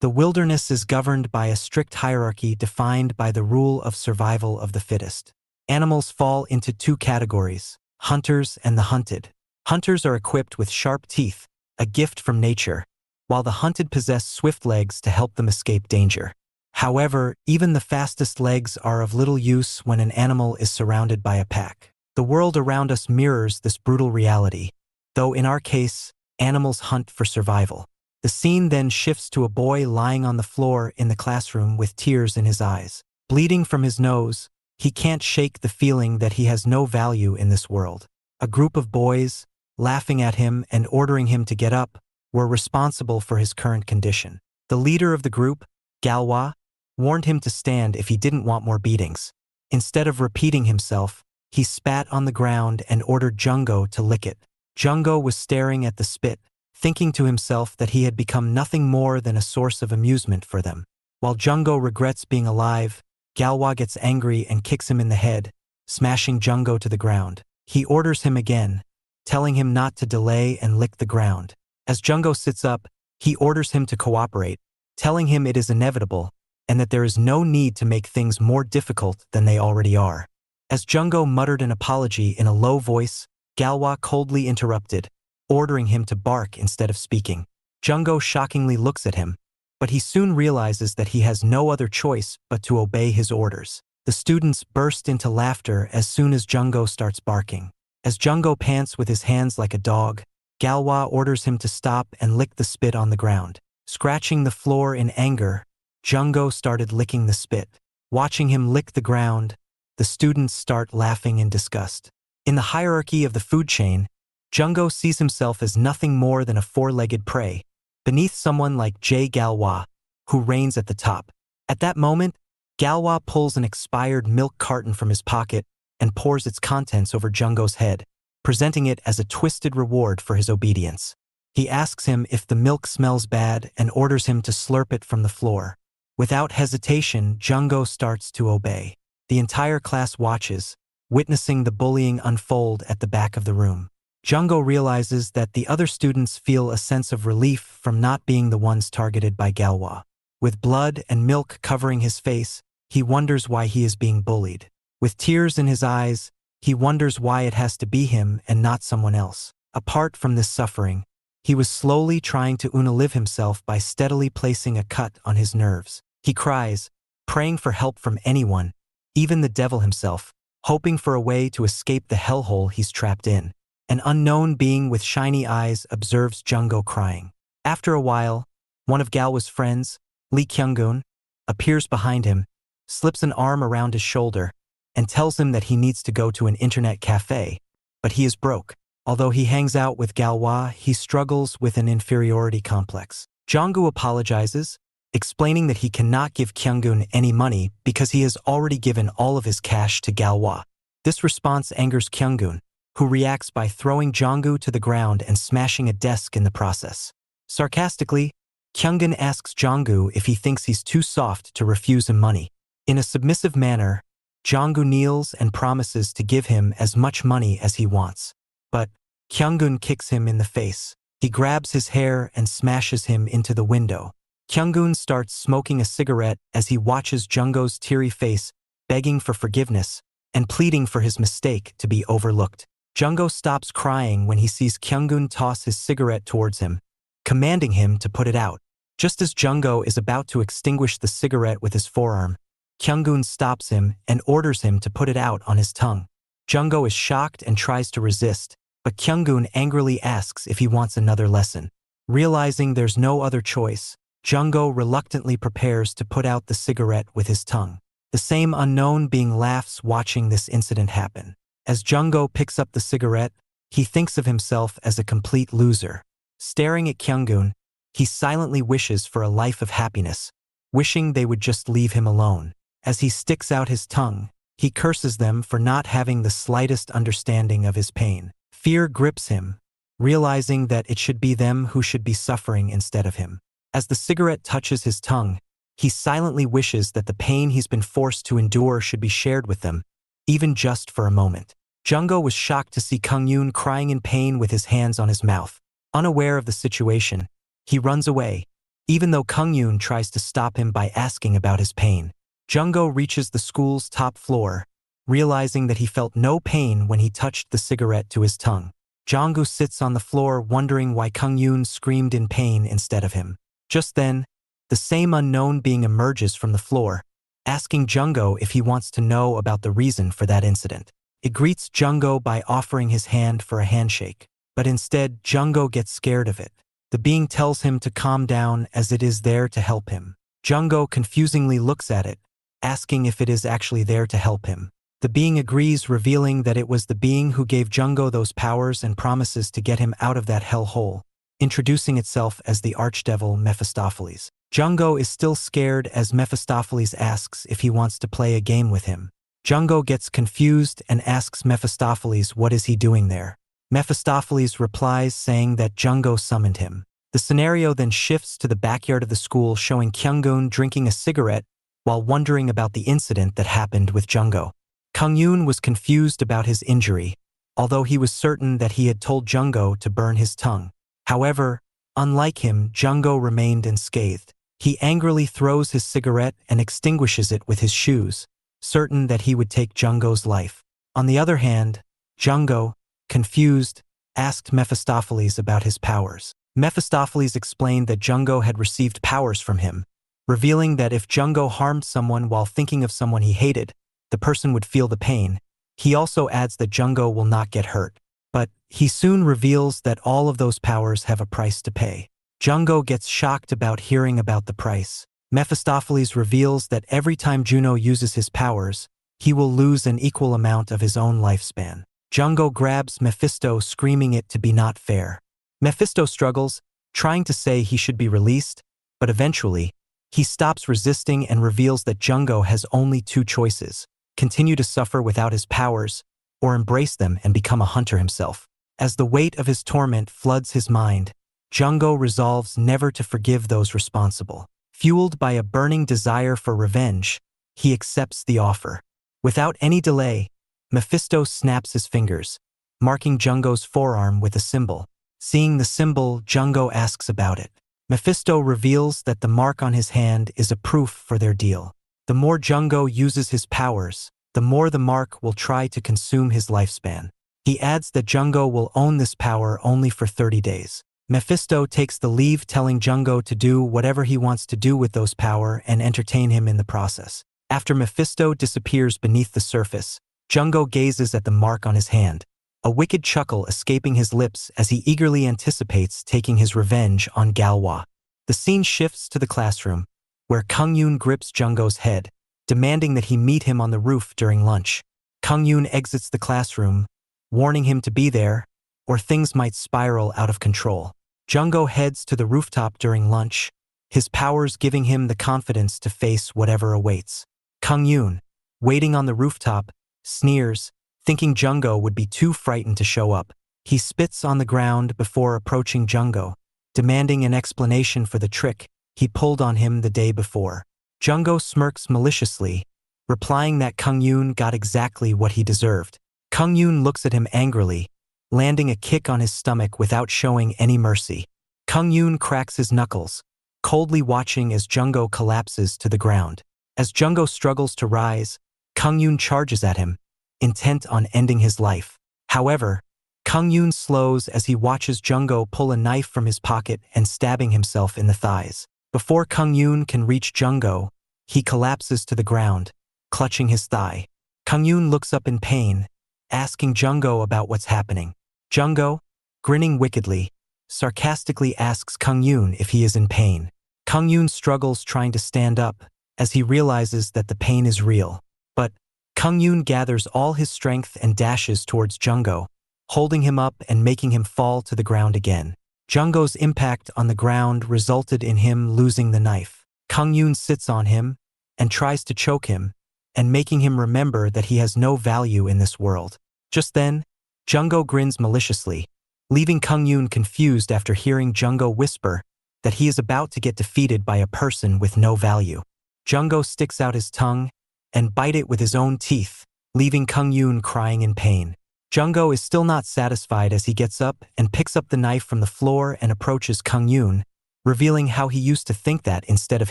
The wilderness is governed by a strict hierarchy defined by the rule of survival of the fittest. Animals fall into two categories: hunters and the hunted. Hunters are equipped with sharp teeth, a gift from nature, while the hunted possess swift legs to help them escape danger. However, even the fastest legs are of little use when an animal is surrounded by a pack. The world around us mirrors this brutal reality, though in our case, animals hunt for survival. The scene then shifts to a boy lying on the floor in the classroom with tears in his eyes. Bleeding from his nose, he can't shake the feeling that he has no value in this world. A group of boys, laughing at him and ordering him to get up, were responsible for his current condition. The leader of the group, Galwa, warned him to stand if he didn't want more beatings. Instead of repeating himself, he spat on the ground and ordered Jungo to lick it. Jungo was staring at the spit, thinking to himself that he had become nothing more than a source of amusement for them. While Jungo regrets being alive, Galwa gets angry and kicks him in the head, smashing Jungo to the ground. He orders him again, telling him not to delay and lick the ground. As Jungo sits up, he orders him to cooperate, telling him it is inevitable and that there is no need to make things more difficult than they already are. As Jungo muttered an apology in a low voice, Galwa coldly interrupted, ordering him to bark instead of speaking. Jungo shockingly looks at him, but he soon realizes that he has no other choice but to obey his orders. The students burst into laughter as soon as Jungo starts barking. As Jungo pants with his hands like a dog, Galwa orders him to stop and lick the spit on the ground. Scratching the floor in anger, Jungo started licking the spit. Watching him lick the ground, the students start laughing in disgust. In the hierarchy of the food chain, Jungo sees himself as nothing more than a four-legged prey, beneath someone like Galwa, who reigns at the top. At that moment, Galwa pulls an expired milk carton from his pocket and pours its contents over Jungo's head, presenting it as a twisted reward for his obedience. He asks him if the milk smells bad and orders him to slurp it from the floor. Without hesitation, Jungo starts to obey. The entire class watches, witnessing the bullying unfold at the back of the room. Jungo realizes that the other students feel a sense of relief from not being the ones targeted by Galwa. With blood and milk covering his face, he wonders why he is being bullied. With tears in his eyes, he wonders why it has to be him and not someone else. Apart from this suffering, he was slowly trying to unalive himself by steadily placing a cut on his nerves. He cries, praying for help from anyone, even the devil himself, hoping for a way to escape the hellhole he's trapped in. An unknown being with shiny eyes observes Jungo crying. After a while, one of Galwa's friends, Lee Kyunggun, appears behind him, slips an arm around his shoulder, and tells him that he needs to go to an internet cafe, but he is broke. Although he hangs out with Galwa, he struggles with an inferiority complex. Jungo apologizes, explaining that he cannot give Kyunggun any money because he has already given all of his cash to Galwa. This response angers Kyunggun, who reacts by throwing Jungo to the ground and smashing a desk in the process. Sarcastically, Kyunggun asks Jungo if he thinks he's too soft to refuse him money. In a submissive manner, Jungo kneels and promises to give him as much money as he wants. But Kyunggun kicks him in the face. He grabs his hair and smashes him into the window. Kyunggun starts smoking a cigarette as he watches Jungo's teary face, begging for forgiveness and pleading for his mistake to be overlooked. Jungo stops crying when he sees Kyunggun toss his cigarette towards him, commanding him to put it out. Just as Jungo is about to extinguish the cigarette with his forearm, Kyunggun stops him and orders him to put it out on his tongue. Jungo is shocked and tries to resist, but Kyunggun angrily asks if he wants another lesson. Realizing there's no other choice, Jungo reluctantly prepares to put out the cigarette with his tongue. The same unknown being laughs watching this incident happen. As Jungo picks up the cigarette, he thinks of himself as a complete loser. Staring at Kyunggun, he silently wishes for a life of happiness, wishing they would just leave him alone. As he sticks out his tongue, he curses them for not having the slightest understanding of his pain. Fear grips him, realizing that it should be them who should be suffering instead of him. As the cigarette touches his tongue, he silently wishes that the pain he's been forced to endure should be shared with them, even just for a moment. Jungo was shocked to see Kyunggun crying in pain with his hands on his mouth. Unaware of the situation, he runs away, even though Kang Yoon tries to stop him by asking about his pain. Jungo reaches the school's top floor, realizing that he felt no pain when he touched the cigarette to his tongue. Jungo sits on the floor wondering why Kang Yoon screamed in pain instead of him. Just then, the same unknown being emerges from the floor, asking Jungo if he wants to know about the reason for that incident. It greets Jungo by offering his hand for a handshake, but instead Jungo gets scared of it. The being tells him to calm down as it is there to help him. Jungo confusingly looks at it, asking if it is actually there to help him. The being agrees, revealing that it was the being who gave Jungo those powers and promises to get him out of that hellhole, introducing itself as the archdevil Mephistopheles. Jungo is still scared as Mephistopheles asks if he wants to play a game with him. Jungo gets confused and asks Mephistopheles what is he doing there. Mephistopheles replies saying that Jungo summoned him. The scenario then shifts to the backyard of the school, showing Kyunggun drinking a cigarette while wondering about the incident that happened with Jungo. Kang Yoon was confused about his injury, although he was certain that he had told Jungo to burn his tongue. However, unlike him, Jungo remained unscathed. He angrily throws his cigarette and extinguishes it with his shoes, certain that he would take Jungo's life. On the other hand, Jungo, confused, asked Mephistopheles about his powers. Mephistopheles explained that Jungo had received powers from him, revealing that if Jungo harmed someone while thinking of someone he hated, the person would feel the pain. He also adds that Jungo will not get hurt. But he soon reveals that all of those powers have a price to pay. Jungo gets shocked about hearing about the price. Mephistopheles reveals that every time Juno uses his powers, he will lose an equal amount of his own lifespan. Jungo grabs Mephisto, screaming it to be not fair. Mephisto struggles, trying to say he should be released, but eventually, he stops resisting and reveals that Jungo has only two choices: continue to suffer without his powers, or embrace them and become a hunter himself. As the weight of his torment floods his mind, Jungo resolves never to forgive those responsible. Fueled by a burning desire for revenge, he accepts the offer. Without any delay, Mephisto snaps his fingers, marking Jungo's forearm with a symbol. Seeing the symbol, Jungo asks about it. Mephisto reveals that the mark on his hand is a proof for their deal. The more Jungo uses his powers, the more the mark will try to consume his lifespan. He adds that Jungo will own this power only for 30 days. Mephisto takes the leave, telling Jungo to do whatever he wants to do with those power and entertain him in the process. After Mephisto disappears beneath the surface, Jungo gazes at the mark on his hand, a wicked chuckle escaping his lips as he eagerly anticipates taking his revenge on Galwa. The scene shifts to the classroom, where Kang Yoon grips Jungo's head, demanding that he meet him on the roof during lunch. Kang Yoon exits the classroom, warning him to be there, or things might spiral out of control. Jungo heads to the rooftop during lunch, his powers giving him the confidence to face whatever awaits. Kang Yoon, waiting on the rooftop, sneers, thinking Jungo would be too frightened to show up. He spits on the ground before approaching Jungo, demanding an explanation for the trick he pulled on him the day before. Jungo smirks maliciously, replying that Kang Yoon got exactly what he deserved. Kang Yoon looks at him angrily, landing a kick on his stomach without showing any mercy. Kang Yoon cracks his knuckles, coldly watching as Jungo collapses to the ground. As Jungo struggles to rise, Kang Yoon charges at him, intent on ending his life. However, Kang Yoon slows as he watches Jungo pull a knife from his pocket and stabbing himself in the thighs. Before Kang Yoon can reach Jungo, he collapses to the ground, clutching his thigh. Kang Yoon looks up in pain, asking Jungo about what's happening. Jungo, grinning wickedly, sarcastically asks Kang Yoon if he is in pain. Kang Yoon struggles trying to stand up as he realizes that the pain is real. But Kang Yoon gathers all his strength and dashes towards Jungo, holding him up and making him fall to the ground again. Jungo's impact on the ground resulted in him losing the knife. Kang Yoon sits on him and tries to choke him, and making him remember that he has no value in this world. Just then, Jungo grins maliciously, leaving Kang Yoon confused after hearing Jungo whisper that he is about to get defeated by a person with no value. Jungo sticks out his tongue and bite it with his own teeth, leaving Kang Yoon crying in pain. Jungo is still not satisfied as he gets up and picks up the knife from the floor and approaches Kang Yoon, revealing how he used to think that instead of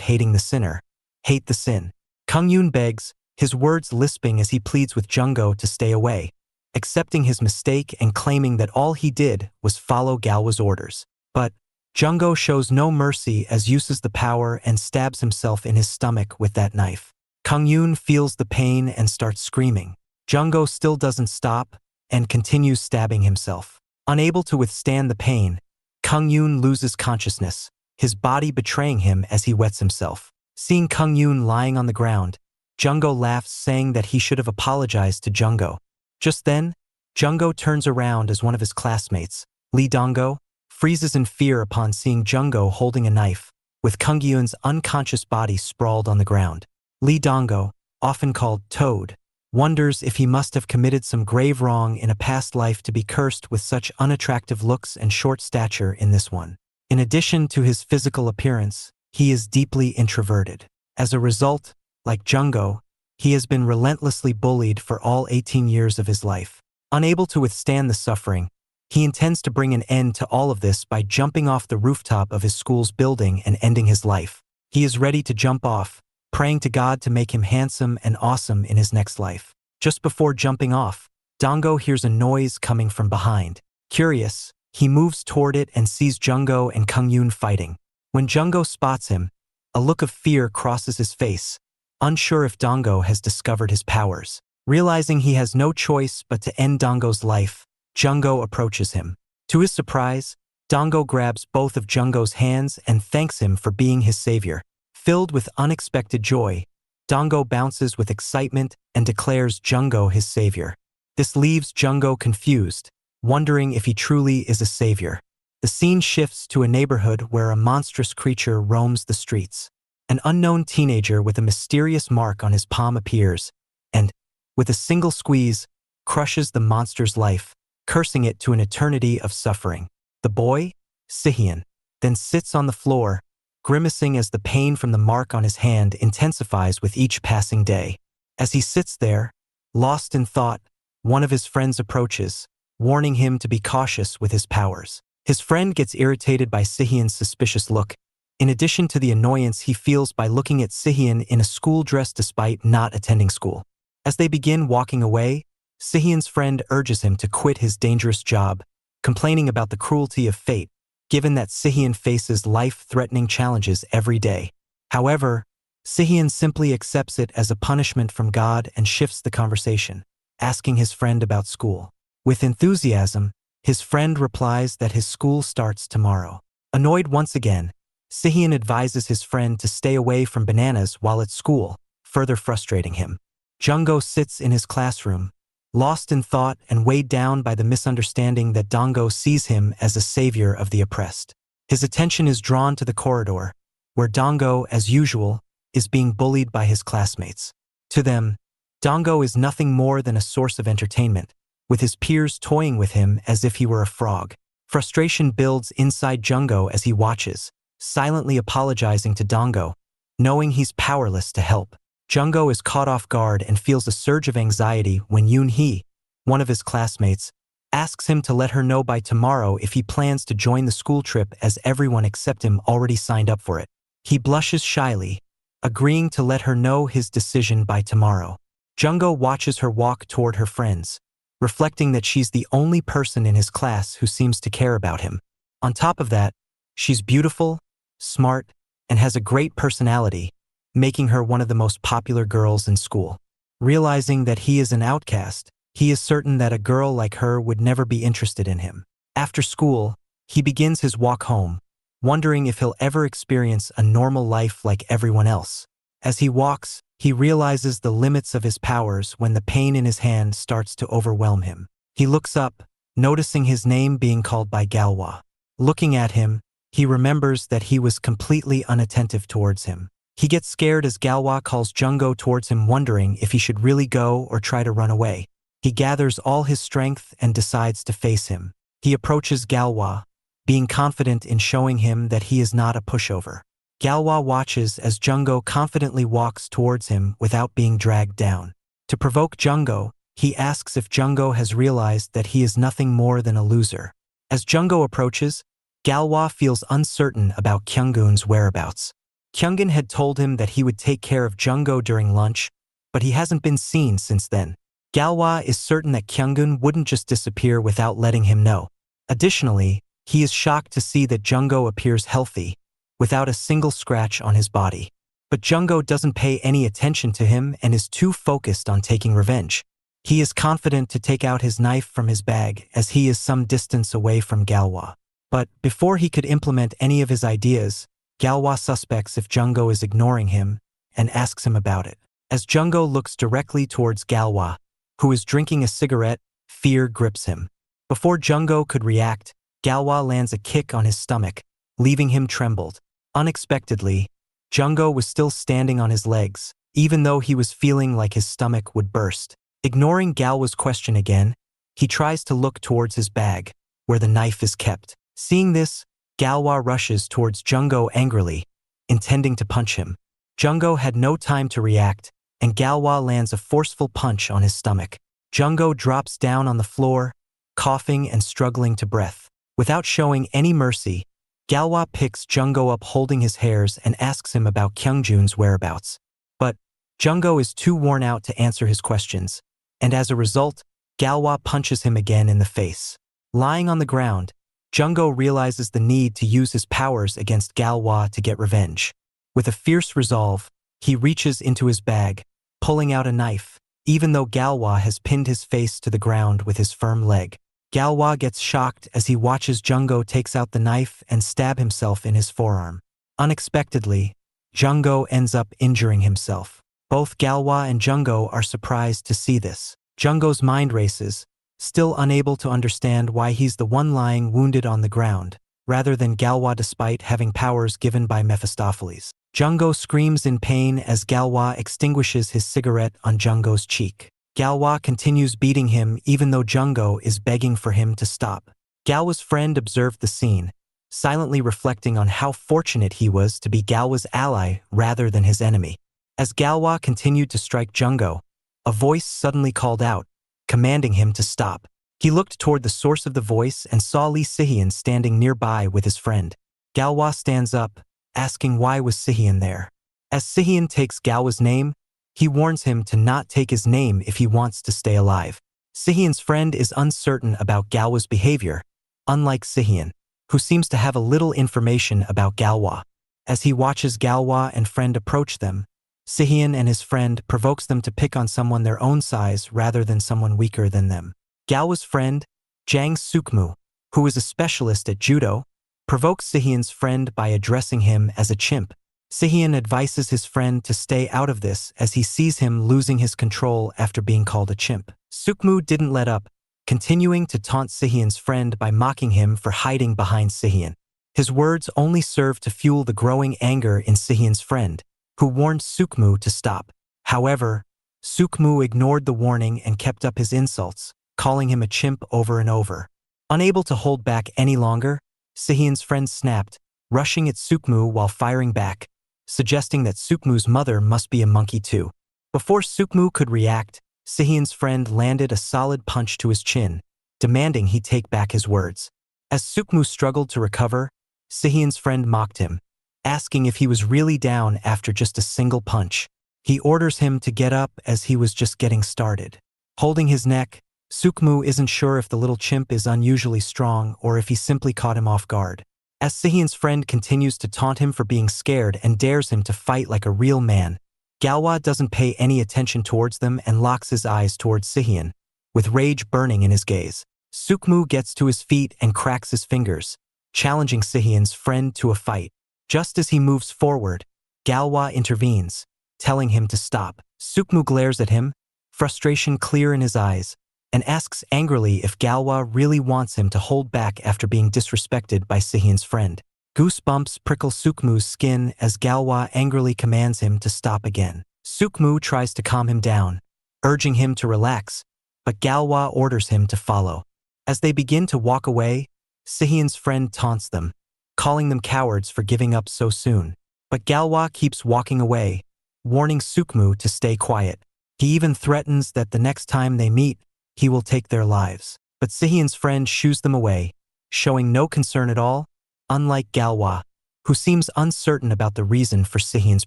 hating the sinner, hate the sin. Kang-yoon begs, his words lisping as he pleads with Jungo to stay away, accepting his mistake and claiming that all he did was follow Galwa's orders. But Jungo shows no mercy as uses the power and stabs himself in his stomach with that knife. Kang-yoon feels the pain and starts screaming. Jungo still doesn't stop and continues stabbing himself. Unable to withstand the pain, Kang-yoon loses consciousness, his body betraying him as he wets himself. Seeing Kang-yoon lying on the ground, Jungo laughs, saying that he should have apologized to Jungo. Just then, Jungo turns around as one of his classmates, Lee Dong-go, freezes in fear upon seeing Jungo holding a knife, with Kang-yoon's unconscious body sprawled on the ground. Lee Dong-go, often called Toad, wonders if he must have committed some grave wrong in a past life to be cursed with such unattractive looks and short stature in this one. In addition to his physical appearance, he is deeply introverted. As a result, like Jungo, he has been relentlessly bullied for all 18 years of his life. Unable to withstand the suffering, he intends to bring an end to all of this by jumping off the rooftop of his school's building and ending his life. He is ready to jump off, praying to God to make him handsome and awesome in his next life. Just before jumping off, Dong-go hears a noise coming from behind. Curious, he moves toward it and sees Jungo and Kang-yoon fighting. When Jungo spots him, a look of fear crosses his face, unsure if Dong-go has discovered his powers. Realizing he has no choice but to end Dong-go's life, Jungo approaches him. To his surprise, Dong-go grabs both of Jungo's hands and thanks him for being his savior. Filled with unexpected joy, Dong-go bounces with excitement and declares Jungo his savior. This leaves Jungo confused, wondering if he truly is a savior. The scene shifts to a neighborhood where a monstrous creature roams the streets. An unknown teenager with a mysterious mark on his palm appears, and, with a single squeeze, crushes the monster's life, cursing it to an eternity of suffering. The boy, Sian, then sits on the floor, grimacing as the pain from the mark on his hand intensifies with each passing day. As he sits there, lost in thought, one of his friends approaches, warning him to be cautious with his powers. His friend gets irritated by Sian's suspicious look, in addition to the annoyance he feels by looking at Sian in a school dress despite not attending school. As they begin walking away, Sian's friend urges him to quit his dangerous job, complaining about the cruelty of fate, given that Sian faces life-threatening challenges every day. However, Sian simply accepts it as a punishment from God and shifts the conversation, asking his friend about school. With enthusiasm, his friend replies that his school starts tomorrow. Annoyed once again, Sian advises his friend to stay away from bananas while at school, further frustrating him. Jungo sits in his classroom, lost in thought and weighed down by the misunderstanding that Dong-go sees him as a savior of the oppressed. His attention is drawn to the corridor, where Dong-go, as usual, is being bullied by his classmates. To them, Dong-go is nothing more than a source of entertainment, with his peers toying with him as if he were a frog. Frustration builds inside Jungo as he watches, silently apologizing to Dong-go, knowing he's powerless to help. Jungo is caught off guard and feels a surge of anxiety when Yoon-hee, one of his classmates, asks him to let her know by tomorrow if he plans to join the school trip as everyone except him already signed up for it. He blushes shyly, agreeing to let her know his decision by tomorrow. Jungo watches her walk toward her friends, reflecting that she's the only person in his class who seems to care about him. On top of that, she's beautiful, smart, and has a great personality, making her one of the most popular girls in school. Realizing that he is an outcast, he is certain that a girl like her would never be interested in him. After school, he begins his walk home, wondering if he'll ever experience a normal life like everyone else. As he walks, he realizes the limits of his powers when the pain in his hand starts to overwhelm him. He looks up, noticing his name being called by Galwa. Looking at him, he remembers that he was completely unattentive towards him. He gets scared as Galwa calls Jungo towards him, wondering if he should really go or try to run away. He gathers all his strength and decides to face him. He approaches Galwa, being confident in showing him that he is not a pushover. Galwa watches as Jungo confidently walks towards him without being dragged down. To provoke Jungo, he asks if Jungo has realized that he is nothing more than a loser. As Jungo approaches, Galwa feels uncertain about Kyunggun's whereabouts. Kyunggun had told him that he would take care of Jungo during lunch, but he hasn't been seen since then. Galwa is certain that Kyunggun wouldn't just disappear without letting him know. Additionally, he is shocked to see that Jungo appears healthy, without a single scratch on his body. But Jungo doesn't pay any attention to him and is too focused on taking revenge. He is confident to take out his knife from his bag as he is some distance away from Galwa. But before he could implement any of his ideas, Galwa suspects if Jungo is ignoring him and asks him about it. As Jungo looks directly towards Galwa, who is drinking a cigarette, fear grips him. Before Jungo could react, Galwa lands a kick on his stomach, leaving him trembled. Unexpectedly, Jungo was still standing on his legs, even though he was feeling like his stomach would burst. Ignoring Galwa's question again, he tries to look towards his bag, where the knife is kept. Seeing this, Galwa rushes towards Jungo angrily, intending to punch him. Jungo had no time to react, and Galwa lands a forceful punch on his stomach. Jungo drops down on the floor, coughing and struggling to breath. Without showing any mercy, Galwa picks Jungo up holding his hairs and asks him about Kyungjun's whereabouts. But Jungo is too worn out to answer his questions, and as a result, Galwa punches him again in the face. Lying on the ground, Jungo realizes the need to use his powers against Galwa to get revenge. With a fierce resolve, he reaches into his bag, pulling out a knife, even though Galwa has pinned his face to the ground with his firm leg. Galwa gets shocked as he watches Jungo takes out the knife and stab himself in his forearm. Unexpectedly, Jungo ends up injuring himself. Both Galwa and Jungo are surprised to see this. Jungo's mind races, still unable to understand why he's the one lying wounded on the ground, rather than Galwa despite having powers given by Mephistopheles. Jungo screams in pain as Galwa extinguishes his cigarette on Jungo's cheek. Galwa continues beating him even though Jungo is begging for him to stop. Galwa's friend observed the scene, silently reflecting on how fortunate he was to be Galwa's ally rather than his enemy. As Galwa continued to strike Jungo, a voice suddenly called out, commanding him to stop. He looked toward the source of the voice and saw Lee Sian standing nearby with his friend. Galwa stands up, asking why was Sian there. As Sian takes Galwa's name, he warns him to not take his name if he wants to stay alive. Sian's friend is uncertain about Galwa's behavior, unlike Sian, who seems to have a little information about Galwa. As he watches Galwa and friend approach them, Sian and his friend provokes them to pick on someone their own size rather than someone weaker than them. Galwa's friend, Jang Sukmu, who is a specialist at judo, provokes Sian's friend by addressing him as a chimp. Sian advises his friend to stay out of this as he sees him losing his control after being called a chimp. Sukmu didn't let up, continuing to taunt Sian's friend by mocking him for hiding behind Sian. His words only served to fuel the growing anger in Sian's friend, who warned Sukmu to stop. However, Sukmu ignored the warning and kept up his insults, calling him a chimp over and over. Unable to hold back any longer, Sian's friend snapped, rushing at Sukmu while firing back, suggesting that Sukmu's mother must be a monkey too. Before Sukmu could react, Sian's friend landed a solid punch to his chin, demanding he take back his words. As Sukmu struggled to recover, Sian's friend mocked him, asking if he was really down after just a single punch. He orders him to get up as he was just getting started. Holding his neck, Sukmu isn't sure if the little chimp is unusually strong or if he simply caught him off guard. As Sian's friend continues to taunt him for being scared and dares him to fight like a real man, Galwa doesn't pay any attention towards them and locks his eyes towards Sian, with rage burning in his gaze. Sukmu gets to his feet and cracks his fingers, challenging Sian's friend to a fight. Just as he moves forward, Galwa intervenes, telling him to stop. Sukmu glares at him, frustration clear in his eyes, and asks angrily if Galwa really wants him to hold back after being disrespected by Sian's friend. Goosebumps prickle Sukmu's skin as Galwa angrily commands him to stop again. Sukmu tries to calm him down, urging him to relax, but Galwa orders him to follow. As they begin to walk away, Sian's friend taunts them, calling them cowards for giving up so soon. But Galwa keeps walking away, warning Sukmu to stay quiet. He even threatens that the next time they meet, he will take their lives. But Sian's friend shoos them away, showing no concern at all, unlike Galwa, who seems uncertain about the reason for Sian's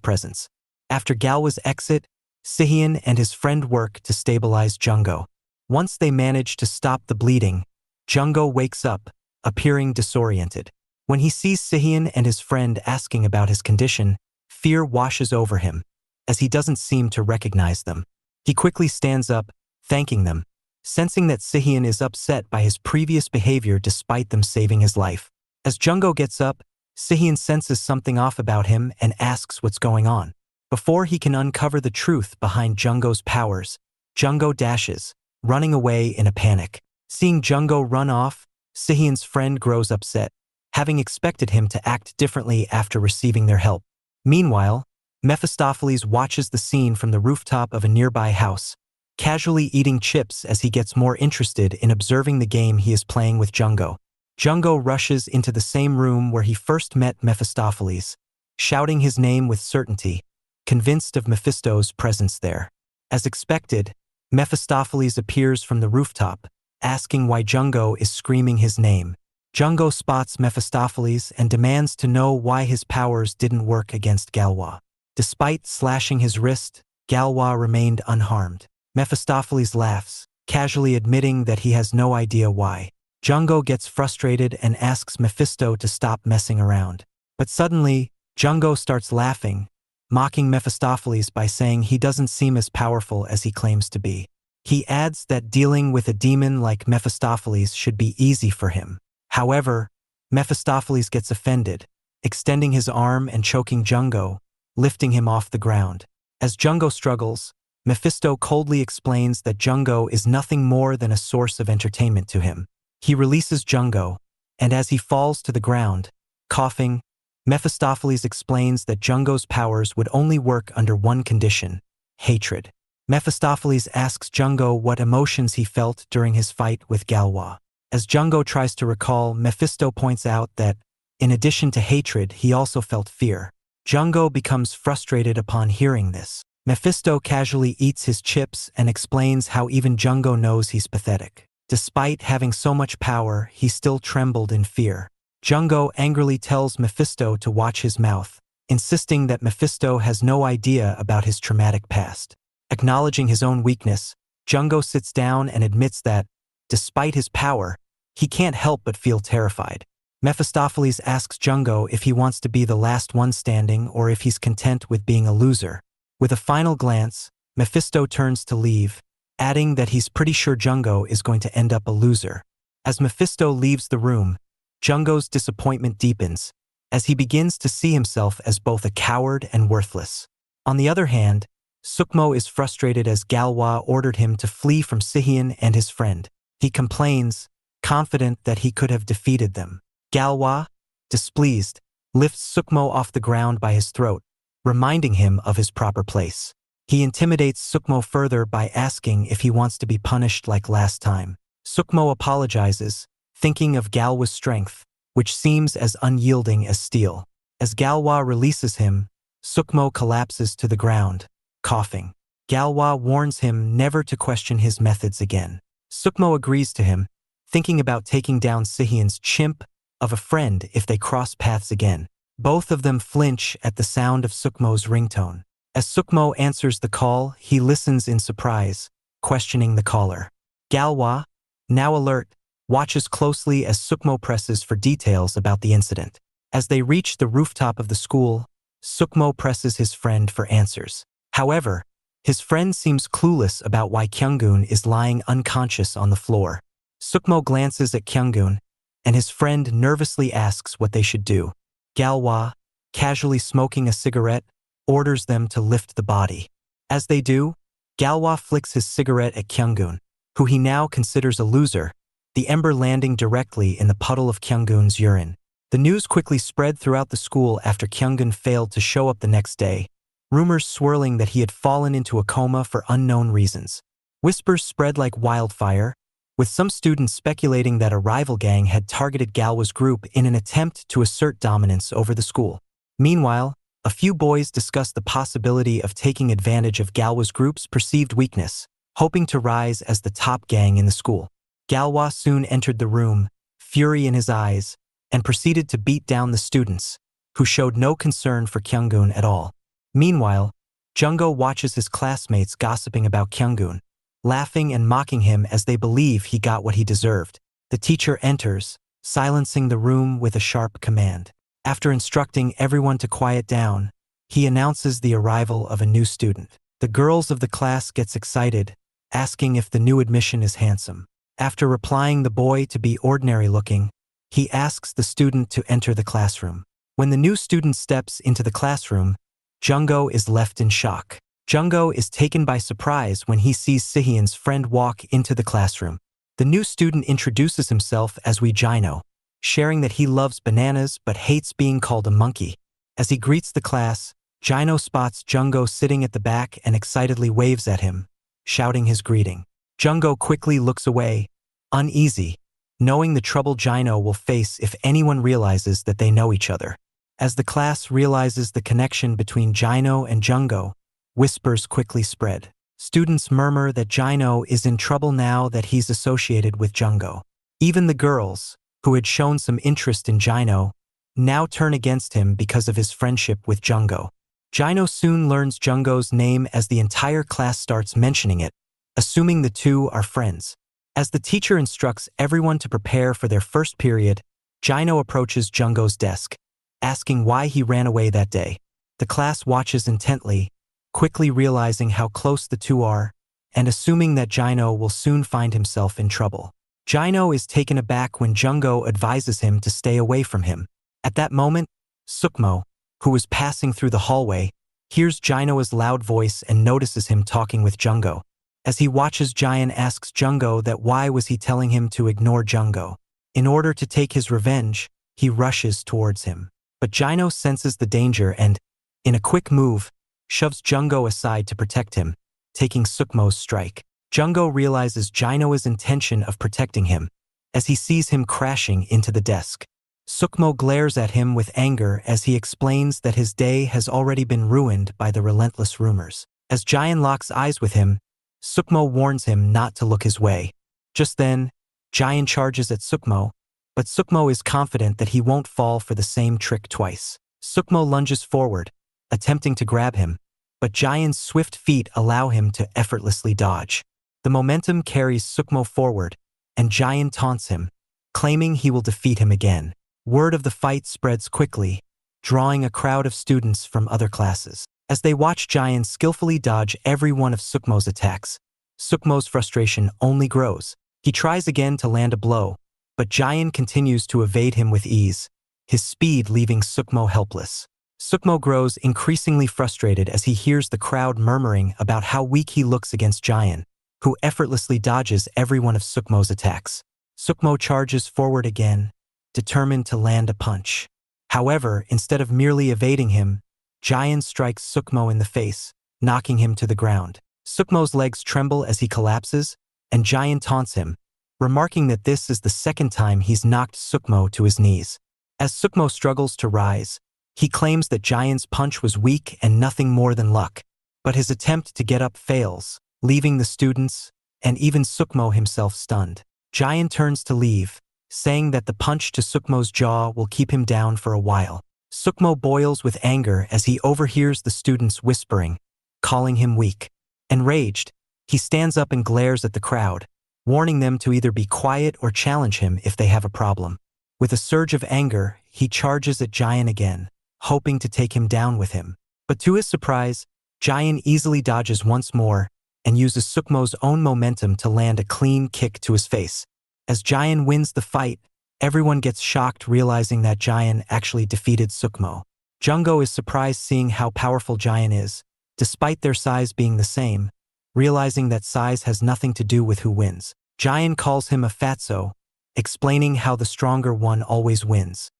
presence. After Galwa's exit, Sian and his friend work to stabilize Jungo. Once they manage to stop the bleeding, Jungo wakes up, appearing disoriented. When he sees Sian and his friend asking about his condition, fear washes over him, as he doesn't seem to recognize them. He quickly stands up, thanking them, sensing that Sian is upset by his previous behavior despite them saving his life. As Jungo gets up, Sian senses something off about him and asks what's going on. Before he can uncover the truth behind Jungo's powers, Jungo dashes, running away in a panic. Seeing Jungo run off, Sian's friend grows upset, having expected him to act differently after receiving their help. Meanwhile, Mephistopheles watches the scene from the rooftop of a nearby house, casually eating chips as he gets more interested in observing the game he is playing with Jungo. Jungo rushes into the same room where he first met Mephistopheles, shouting his name with certainty, convinced of Mephisto's presence there. As expected, Mephistopheles appears from the rooftop, asking why Jungo is screaming his name. Jungo spots Mephistopheles and demands to know why his powers didn't work against Galwa. Despite slashing his wrist, Galwa remained unharmed. Mephistopheles laughs, casually admitting that he has no idea why. Jungo gets frustrated and asks Mephisto to stop messing around. But suddenly, Jungo starts laughing, mocking Mephistopheles by saying he doesn't seem as powerful as he claims to be. He adds that dealing with a demon like Mephistopheles should be easy for him. However, Mephistopheles gets offended, extending his arm and choking Jungo, lifting him off the ground. As Jungo struggles, Mephisto coldly explains that Jungo is nothing more than a source of entertainment to him. He releases Jungo, and as he falls to the ground, coughing, Mephistopheles explains that Jungo's powers would only work under one condition: hatred. Mephistopheles asks Jungo what emotions he felt during his fight with Galwa. As Jungo tries to recall, Mephisto points out that, in addition to hatred, he also felt fear. Jungo becomes frustrated upon hearing this. Mephisto casually eats his chips and explains how even Jungo knows he's pathetic. Despite having so much power, he still trembled in fear. Jungo angrily tells Mephisto to watch his mouth, insisting that Mephisto has no idea about his traumatic past. Acknowledging his own weakness, Jungo sits down and admits that, despite his power, he can't help but feel terrified. Mephistopheles asks Jungo if he wants to be the last one standing or if he's content with being a loser. With a final glance, Mephisto turns to leave, adding that he's pretty sure Jungo is going to end up a loser. As Mephisto leaves the room, Jungo's disappointment deepens, as he begins to see himself as both a coward and worthless. On the other hand, Sukmo is frustrated as Galwa ordered him to flee from Sian and his friend. He complains, confident that he could have defeated them. Galwa, displeased, lifts Sukmo off the ground by his throat, reminding him of his proper place. He intimidates Sukmo further by asking if he wants to be punished like last time. Sukmo apologizes, thinking of Galwa's strength, which seems as unyielding as steel. As Galwa releases him, Sukmo collapses to the ground, coughing. Galwa warns him never to question his methods again. Sukmo agrees to him, thinking about taking down Sihian's chimp of a friend if they cross paths again. Both of them flinch at the sound of Sukmo's ringtone. As Sukmo answers the call, he listens in surprise, questioning the caller. Galwa, now alert, watches closely as Sukmo presses for details about the incident. As they reach the rooftop of the school, Sukmo presses his friend for answers. However, his friend seems clueless about why Kyunggun is lying unconscious on the floor. Sukmo glances at Kyunggun, and his friend nervously asks what they should do. Galwa, casually smoking a cigarette, orders them to lift the body. As they do, Galwa flicks his cigarette at Kyunggun, who he now considers a loser, the ember landing directly in the puddle of Kyunggun's urine. The news quickly spread throughout the school after Kyunggun failed to show up the next day, rumors swirling that he had fallen into a coma for unknown reasons. Whispers spread like wildfire, with some students speculating that a rival gang had targeted Galwa's group in an attempt to assert dominance over the school. Meanwhile, a few boys discussed the possibility of taking advantage of Galwa's group's perceived weakness, hoping to rise as the top gang in the school. Galwa soon entered the room, fury in his eyes, and proceeded to beat down the students, who showed no concern for Kyunggun at all. Meanwhile, Jungo watches his classmates gossiping about Kyunggun, laughing and mocking him as they believe he got what he deserved. The teacher enters, silencing the room with a sharp command. After instructing everyone to quiet down, he announces the arrival of a new student. The girls of the class gets excited, asking if the new admission is handsome. After replying the boy to be ordinary looking, he asks the student to enter the classroom. When the new student steps into the classroom, Jungo is left in shock. Jungo is taken by surprise when he sees Sihyun's friend walk into the classroom. The new student introduces himself as Jino, sharing that he loves bananas but hates being called a monkey. As he greets the class, Jino spots Jungo sitting at the back and excitedly waves at him, shouting his greeting. Jungo quickly looks away, uneasy, knowing the trouble Jino will face if anyone realizes that they know each other. As the class realizes the connection between Jino and Jungo, whispers quickly spread. Students murmur that Jino is in trouble now that he's associated with Jungo. Even the girls, who had shown some interest in Jino, now turn against him because of his friendship with Jungo. Jino soon learns Jungo's name as the entire class starts mentioning it, assuming the two are friends. As the teacher instructs everyone to prepare for their first period, Jino approaches Jungo's desk, asking why he ran away that day. The class watches intently, quickly realizing how close the two are, and assuming that Jino will soon find himself in trouble. Jino is taken aback when Jungo advises him to stay away from him. At that moment, Sukmo, who was passing through the hallway, hears Jino's loud voice and notices him talking with Jungo. As he watches, Jian asks Jungo that why was he telling him to ignore Jungo. In order to take his revenge, he rushes towards him. But Jino senses the danger and, in a quick move, shoves Jungo aside to protect him, taking Sukmo's strike. Jungo realizes Jino's intention of protecting him, as he sees him crashing into the desk. Sukmo glares at him with anger as he explains that his day has already been ruined by the relentless rumors. As Jian locks eyes with him, Sukmo warns him not to look his way. Just then, Jian charges at Sukmo, but Sukmo is confident that he won't fall for the same trick twice. Sukmo lunges forward, attempting to grab him, but Jian's swift feet allow him to effortlessly dodge. The momentum carries Sukmo forward, and Jian taunts him, claiming he will defeat him again. Word of the fight spreads quickly, drawing a crowd of students from other classes. As they watch Jian skillfully dodge every one of Sukmo's attacks, Sukmo's frustration only grows. He tries again to land a blow, but Jian continues to evade him with ease, his speed leaving Sukmo helpless. Sukmo grows increasingly frustrated as he hears the crowd murmuring about how weak he looks against Jian, who effortlessly dodges every one of Sukmo's attacks. Sukmo charges forward again, determined to land a punch. However, instead of merely evading him, Jian strikes Sukmo in the face, knocking him to the ground. Sukmo's legs tremble as he collapses, and Jian taunts him, remarking that this is the second time he's knocked Sukmo to his knees. As Sukmo struggles to rise, he claims that Jian's punch was weak and nothing more than luck, but his attempt to get up fails, leaving the students, and even Sukmo himself stunned. Jian turns to leave, saying that the punch to Sukmo's jaw will keep him down for a while. Sukmo boils with anger as he overhears the students whispering, calling him weak. Enraged, he stands up and glares at the crowd, warning them to either be quiet or challenge him if they have a problem. With a surge of anger, he charges at Jian again, hoping to take him down with him. But to his surprise, Jian easily dodges once more and uses Sukmo's own momentum to land a clean kick to his face. As Jian wins the fight, everyone gets shocked realizing that Jian actually defeated Sukmo. Jungo is surprised seeing how powerful Jian is, despite their size being the same, realizing that size has nothing to do with who wins. Jian calls him a fatso, explaining how the stronger one always wins.